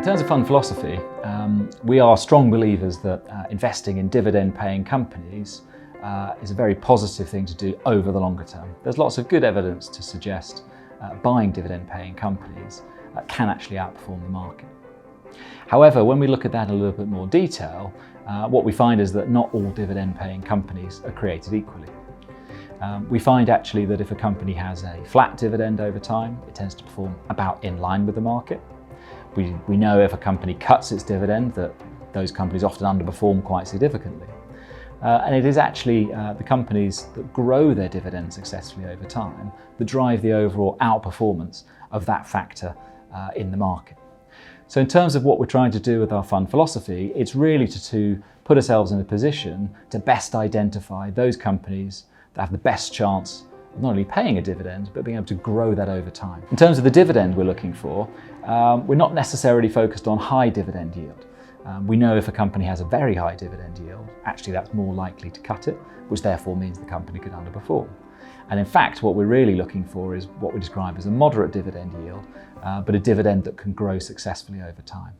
In terms of fund philosophy, we are strong believers that investing in dividend-paying companies is a very positive thing to do over the longer term. There's lots of good evidence to suggest buying dividend-paying companies can actually outperform the market. However, when we look at that in a little bit more detail, what we find is that not all dividend-paying companies are created equally. We find actually that if a company has a flat dividend over time, it tends to perform about in line with the market. We know if a company cuts its dividend that those companies often underperform quite significantly. And it is actually the companies that grow their dividend successfully over time that drive the overall outperformance of that factor in the market. So in terms of what we're trying to do with our fund philosophy, it's really to put ourselves in a position to best identify those companies that have the best chance of not only paying a dividend, but being able to grow that over time. In terms of the dividend we're looking for, we're not necessarily focused on high dividend yield. We know if a company has a very high dividend yield, actually that's more likely to cut it, which therefore means the company could underperform. And in fact, what we're really looking for is what we describe as a moderate dividend yield, but a dividend that can grow successfully over time.